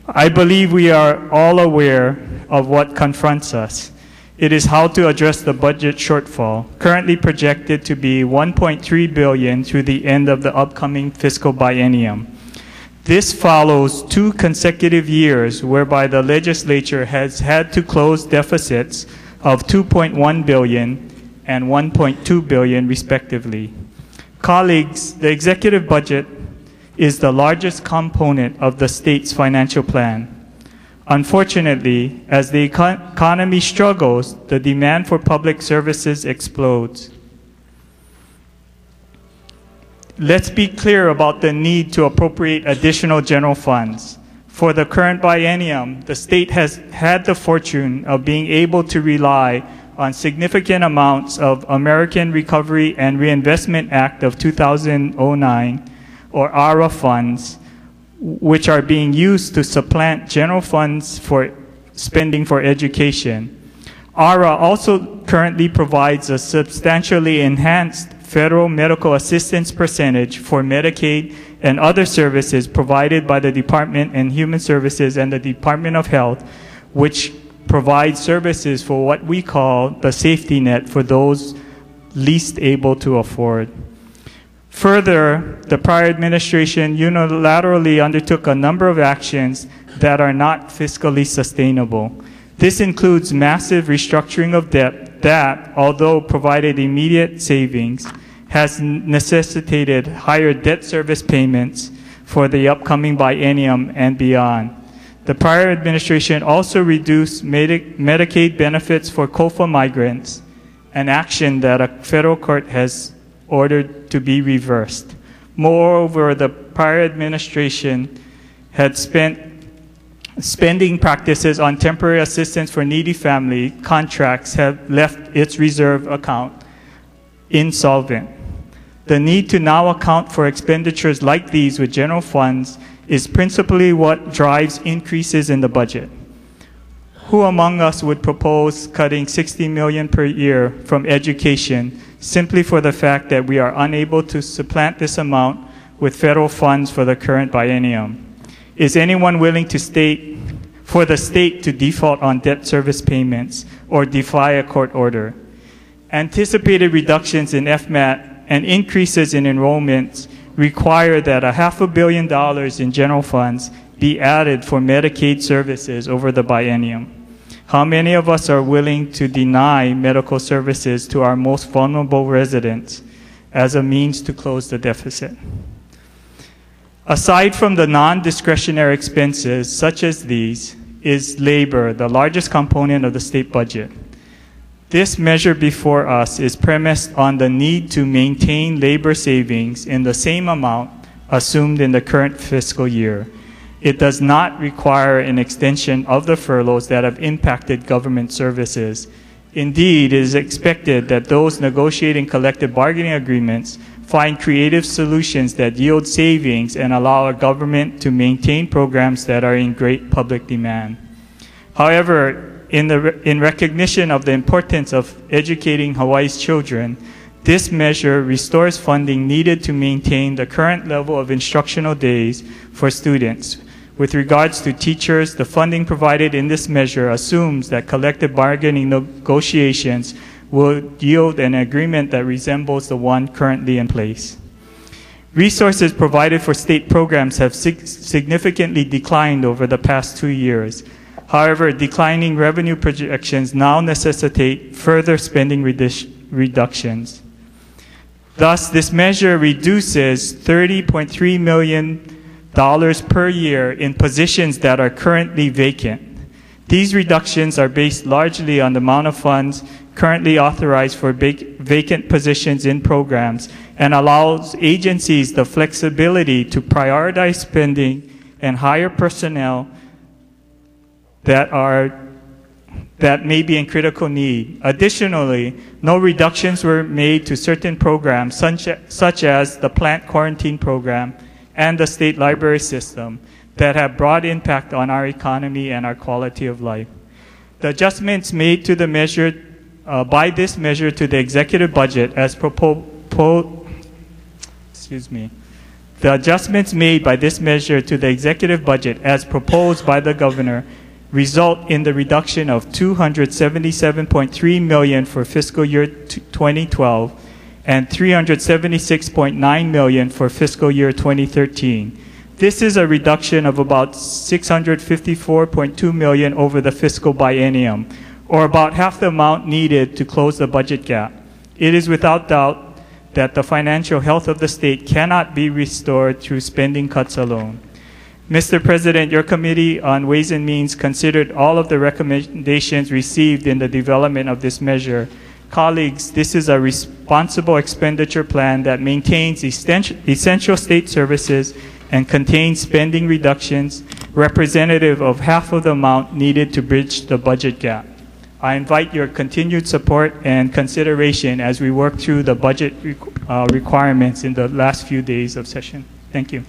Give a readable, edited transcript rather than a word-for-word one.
I believe we are all aware of what confronts us. It is how to address the budget shortfall, currently projected to be $1.3 billion through the end of the upcoming fiscal biennium. This follows 2 consecutive years whereby the legislature has had to close deficits of $2.1 billion and $1.2 billion respectively. Colleagues, the executive budget is the largest component of the state's financial plan. Unfortunately, as the economy struggles, the demand for public services explodes. Let's be clear about the need to appropriate additional general funds. For the current biennium, the state has had the fortune of being able to rely on significant amounts of American Recovery and Reinvestment Act of 2009, or ARA funds, which are being used to supplant general funds for spending for education. ARA also currently provides a substantially enhanced federal medical assistance percentage for Medicaid and other services provided by the Department of Human Services and the Department of Health, which provides services for what we call the safety net for those least able to afford. Further, the prior administration unilaterally undertook a number of actions that are not fiscally sustainable. This includes massive restructuring of debt that, although provided immediate savings, has necessitated higher debt service payments for the upcoming biennium and beyond. The prior administration also reduced Medicaid benefits for COFA migrants, an action that a federal court has ordered to be reversed. Moreover, the prior administration had spending practices on temporary assistance for needy family contracts have left its reserve account insolvent. The need to now account for expenditures like these with general funds is principally what drives increases in the budget. Who among us would propose cutting $60 million per year from education simply for the fact that we are unable to supplant this amount with federal funds for the current biennium? Is anyone willing to state for the state to default on debt service payments or defy a court order? Anticipated reductions in FMAT and increases in enrollments require that $500 million in general funds be added for Medicaid services over the biennium. How many of us are willing to deny medical services to our most vulnerable residents as a means to close the deficit? Aside from the non-discretionary expenses such as these, is labor, the largest component of the state budget. This measure before us is premised on the need to maintain labor savings in the same amount assumed in the current fiscal year. It does not require an extension of the furloughs that have impacted government services. Indeed, it is expected that those negotiating collective bargaining agreements find creative solutions that yield savings and allow our government to maintain programs that are in great public demand. However, in recognition of the importance of educating Hawaii's children, this measure restores funding needed to maintain the current level of instructional days for students. With regards to teachers, the funding provided in this measure assumes that collective bargaining negotiations will yield an agreement that resembles the one currently in place. Resources provided for state programs have significantly declined over the past 2 years. However, declining revenue projections now necessitate further spending reductions. Thus, this measure reduces $30.3 million per year in positions that are currently vacant. These reductions are based largely on the amount of funds currently authorized for vacant positions in programs and allows agencies the flexibility to prioritize spending and hire personnel that may be in critical need. Additionally, no reductions were made to certain programs such as the plant quarantine program and the state library system that have broad impact on our economy and our quality of life. The adjustments made to the measure by this measure to the executive budget as proposed The adjustments made by this measure to the executive budget as proposed by the governor result in the reduction of $277.3 million for fiscal year 2012 and $376.9 million for fiscal year 2013. This is a reduction of about $654.2 million over the fiscal biennium, or about half the amount needed to close the budget gap. It is without doubt that the financial health of the state cannot be restored through spending cuts alone. Mr. President, your Committee on Ways and Means considered all of the recommendations received in the development of this measure. Colleagues, this is a responsible expenditure plan that maintains essential state services and contains spending reductions representative of half of the amount needed to bridge the budget gap. I invite your continued support and consideration as we work through the budget requirements in the last few days of session. Thank you.